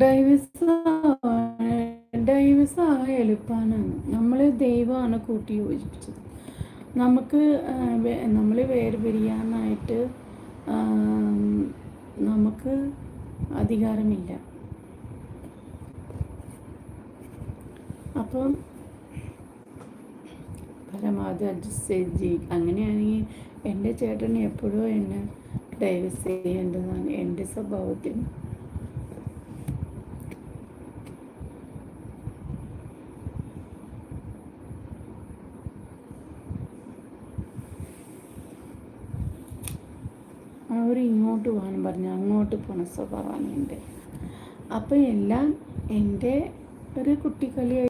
Divorce divorce എളുപ്പമാണ്. നമ്മൾ ദൈവമാണ് കൂട്ടി യോജിപ്പിച്ചത്. നമുക്ക് നമ്മൾ വേർപിരിയാനായിട്ട് നമുക്ക് അധികാരമില്ല. അപ്പം പരമാവധി അഡ്ജസ്റ്റ് ചെയ്ത് അങ്ങനെയാണെങ്കിൽ എൻ്റെ ചേട്ടൻ എപ്പോഴും എന്നെ ഡൈവേഴ്സ് ചെയ്യേണ്ടതാണ് എൻ്റെ സ്വഭാവത്തിന്. അവർ ഇങ്ങോട്ട് പോകാനും പറഞ്ഞു അങ്ങോട്ട് പോണ സ്വഭാവമാണ് എൻ്റെ. അപ്പോൾ എല്ലാം എൻ്റെ ഒരു കുട്ടിക്കളി